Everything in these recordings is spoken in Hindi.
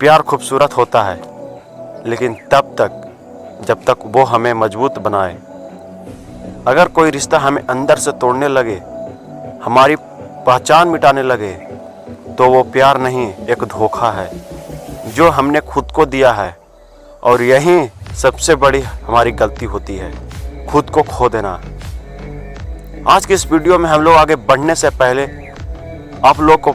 प्यार खूबसूरत होता है, लेकिन तब तक जब तक वो हमें मजबूत बनाए। अगर कोई रिश्ता हमें अंदर से तोड़ने लगे, हमारी पहचान मिटाने लगे, तो वो प्यार नहीं, एक धोखा है जो हमने खुद को दिया है। और यही सबसे बड़ी हमारी गलती होती है, खुद को खो देना। आज की इस वीडियो में हम लोग आगे बढ़ने से पहले आप लोग को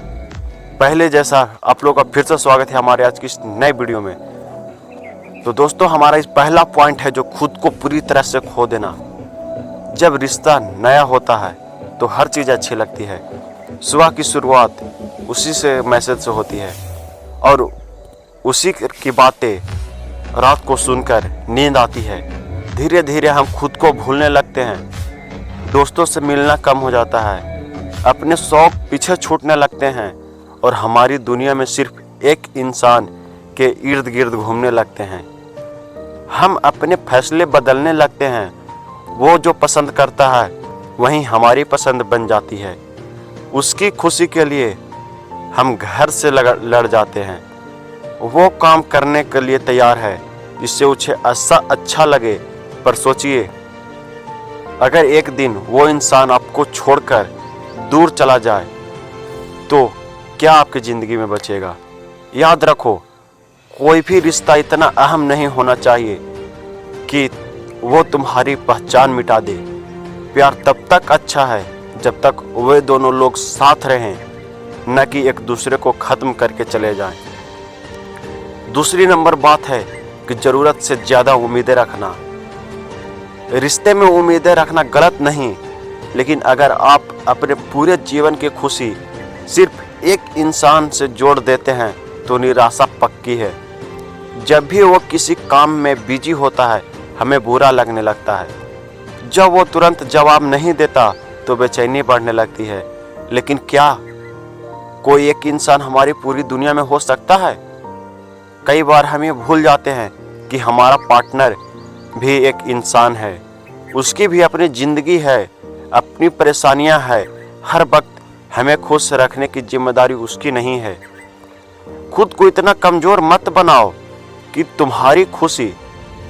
पहले जैसा आप लोग का फिर से स्वागत है हमारे आज की इस नए वीडियो में। तो दोस्तों, हमारा इस पहला पॉइंट है जो खुद को पूरी तरह से खो देना। जब रिश्ता नया होता है तो हर चीज़ अच्छी लगती है। सुबह की शुरुआत उसी से मैसेज से होती है और उसी की बातें रात को सुनकर नींद आती है। धीरे धीरे हम खुद को भूलने लगते हैं, दोस्तों से मिलना कम हो जाता है, अपने शौक पीछे छूटने लगते हैं और हमारी दुनिया में सिर्फ एक इंसान के इर्द गिर्द घूमने लगते हैं। हम अपने फैसले बदलने लगते हैं, वो जो पसंद करता है वही हमारी पसंद बन जाती है। उसकी खुशी के लिए हम घर से लड़ जाते हैं, वो काम करने के लिए तैयार है जिससे उसे ऐसा अच्छा लगे। पर सोचिए, अगर एक दिन वो इंसान आपको छोड़कर दूर चला जाए तो क्या आपकी ज़िंदगी में बचेगा? याद रखो, कोई भी रिश्ता इतना अहम नहीं होना चाहिए कि वो तुम्हारी पहचान मिटा दे। प्यार तब तक अच्छा है जब तक वे दोनों लोग साथ रहें, न कि एक दूसरे को ख़त्म करके चले जाएं। दूसरी नंबर बात है कि ज़रूरत से ज़्यादा उम्मीदें रखना। रिश्ते में उम्मीदें रखना गलत नहीं, लेकिन अगर आप अपने पूरे जीवन की खुशी सिर्फ एक इंसान से जोड़ देते हैं तो निराशा पक्की है। जब भी वो किसी काम में बिजी होता है, हमें बुरा लगने लगता है। जब वो तुरंत जवाब नहीं देता तो बेचैनी बढ़ने लगती है। लेकिन क्या कोई एक इंसान हमारी पूरी दुनिया में हो सकता है? कई बार हम ये भूल जाते हैं कि हमारा पार्टनर भी एक इंसान है, उसकी भी अपनी ज़िंदगी है, अपनी परेशानियां हैं। हर वक्त हमें खुश रखने की जिम्मेदारी उसकी नहीं है। खुद को इतना कमज़ोर मत बनाओ कि तुम्हारी खुशी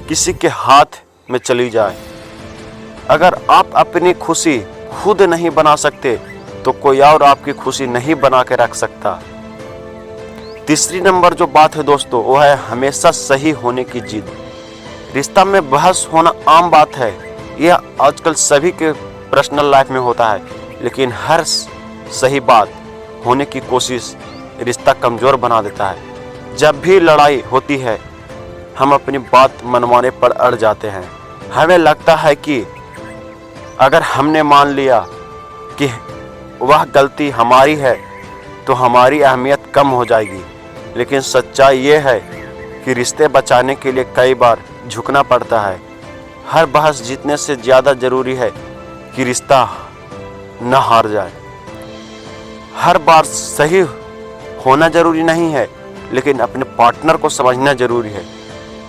किसी के हाथ में चली जाए। अगर आप अपनी खुशी खुद नहीं बना सकते तो कोई और आपकी खुशी नहीं बना के रख सकता। तीसरी नंबर जो बात है दोस्तों, वो है हमेशा सही होने की जिद। रिश्ता में बहस होना आम बात है, यह आजकल सभी के पर्सनल लाइफ में होता है, लेकिन हर सही बात होने की कोशिश रिश्ता कमज़ोर बना देता है। जब भी लड़ाई होती है हम अपनी बात मनवाने पर अड़ जाते हैं। हमें लगता है कि अगर हमने मान लिया कि वह गलती हमारी है तो हमारी अहमियत कम हो जाएगी। लेकिन सच्चाई ये है कि रिश्ते बचाने के लिए कई बार झुकना पड़ता है। हर बहस जीतने से ज़्यादा ज़रूरी है कि रिश्ता न हार जाए। हर बार सही होना ज़रूरी नहीं है, लेकिन अपने पार्टनर को समझना ज़रूरी है।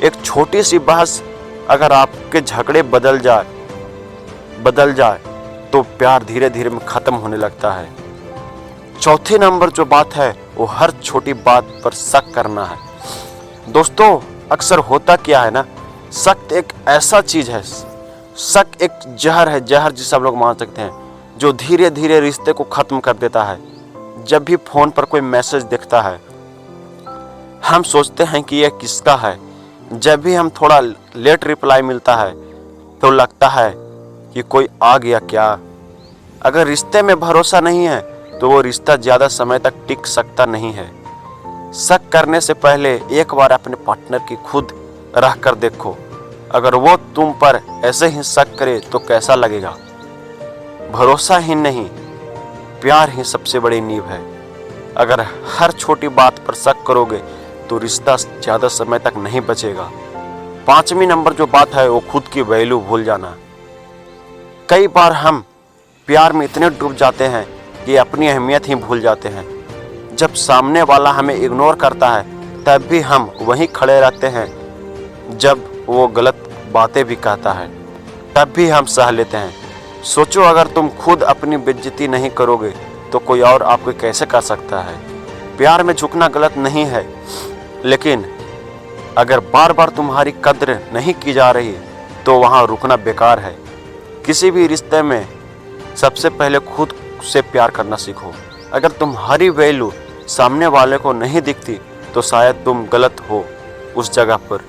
एक छोटी सी बहस अगर आपके झगड़े बदल जाए तो प्यार धीरे धीरे में ख़त्म होने लगता है। चौथी नंबर जो बात है वो हर छोटी बात पर शक करना है। दोस्तों, अक्सर होता क्या है ना, शक एक ऐसा चीज़ है, शक एक जहर है, जहर जिसे हम लोग मान सकते हैं, जो धीरे धीरे रिश्ते को ख़त्म कर देता है। जब भी फ़ोन पर कोई मैसेज दिखता है हम सोचते हैं कि यह किसका है। जब भी हम थोड़ा लेट रिप्लाई मिलता है तो लगता है कि कोई आ गया क्या। अगर रिश्ते में भरोसा नहीं है तो वो रिश्ता ज़्यादा समय तक टिक सकता नहीं है। शक करने से पहले एक बार अपने पार्टनर की खुद रह कर देखो। अगर वो तुम पर ऐसे ही शक करे तो कैसा लगेगा? भरोसा ही नहीं, प्यार ही सबसे बड़ी नींव है। अगर हर छोटी बात पर शक करोगे तो रिश्ता ज़्यादा समय तक नहीं बचेगा। पांचवी नंबर जो बात है वो खुद की वैल्यू भूल जाना। कई बार हम प्यार में इतने डूब जाते हैं कि अपनी अहमियत ही भूल जाते हैं। जब सामने वाला हमें इग्नोर करता है तब भी हम वहीं खड़े रहते हैं। जब वो गलत बातें भी कहता है तब भी हम सह लेते हैं। सोचो, अगर तुम खुद अपनी बेइज्जती नहीं करोगे तो कोई और आपको कैसे कर सकता है? प्यार में झुकना गलत नहीं है, लेकिन अगर बार बार तुम्हारी कद्र नहीं की जा रही तो वहाँ रुकना बेकार है। किसी भी रिश्ते में सबसे पहले खुद से प्यार करना सीखो। अगर तुम्हारी वैल्यू सामने वाले को नहीं दिखती तो शायद तुम गलत हो उस जगह पर।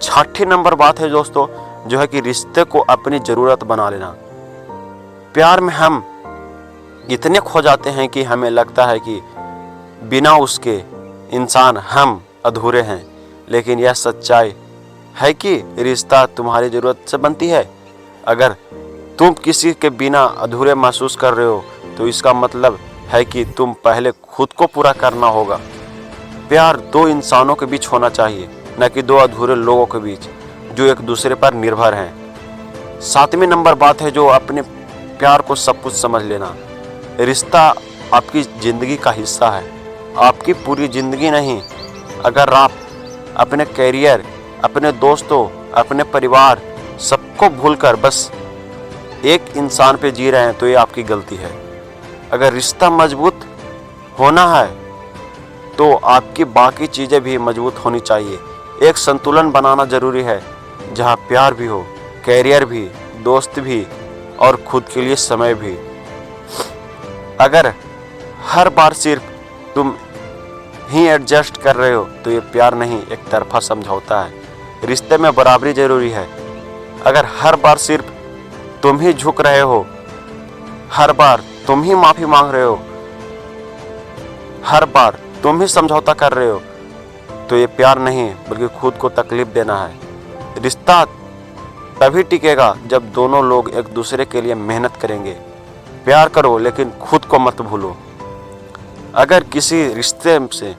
छठी नंबर बात है दोस्तों, जो है कि रिश्ते को अपनी ज़रूरत बना लेना। प्यार में हम इतने खो जाते हैं कि हमें लगता है कि बिना उसके इंसान हम अधूरे हैं, लेकिन यह सच्चाई है कि रिश्ता तुम्हारी ज़रूरत से बनती है। अगर तुम किसी के बिना अधूरे महसूस कर रहे हो तो इसका मतलब है कि तुम पहले खुद को पूरा करना होगा। प्यार दो इंसानों के बीच होना चाहिए, न कि दो अधूरे लोगों के बीच जो एक दूसरे पर निर्भर हैं। सातवीं नंबर बात है जो अपने प्यार को सब कुछ समझ लेना। रिश्ता आपकी ज़िंदगी का हिस्सा है, आपकी पूरी ज़िंदगी नहीं। अगर आप अपने कैरियर, अपने दोस्तों, अपने परिवार सबको भूलकर बस एक इंसान पे जी रहे हैं तो ये आपकी गलती है। अगर रिश्ता मजबूत होना है तो आपकी बाकी चीज़ें भी मजबूत होनी चाहिए। एक संतुलन बनाना ज़रूरी है जहाँ प्यार भी हो, कैरियर भी, दोस्त भी और खुद के लिए समय भी। अगर हर बार सिर्फ तुम ही एडजस्ट कर रहे हो तो ये प्यार नहीं, एक तरफा समझौता है। रिश्ते में बराबरी ज़रूरी है। अगर हर बार सिर्फ तुम ही झुक रहे हो, हर बार तुम ही माफ़ी मांग रहे हो, हर बार तुम ही समझौता कर रहे हो तो ये प्यार नहीं बल्कि खुद को तकलीफ देना है। रिश्ता तभी टिकेगा जब दोनों लोग एक दूसरे के लिए मेहनत करेंगे। प्यार करो लेकिन खुद को मत भूलो। अगर किसी रिश्ते से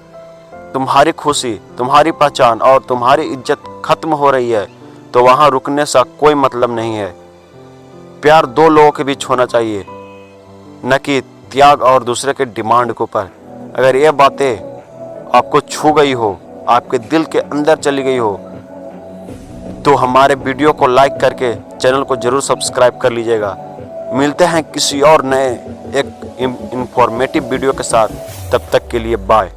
तुम्हारी खुशी, तुम्हारी पहचान और तुम्हारी इज्जत खत्म हो रही है तो वहाँ रुकने से कोई मतलब नहीं है। प्यार दो लोगों के बीच होना चाहिए, न कि त्याग और दूसरे के डिमांड के ऊपर। अगर ये बातें आपको छू गई हो, आपके दिल के अंदर चली गई हो तो हमारे वीडियो को लाइक करके चैनल को ज़रूर सब्सक्राइब कर लीजिएगा। मिलते हैं किसी और नए एक इंफॉर्मेटिव वीडियो के साथ, तब तक के लिए बाय।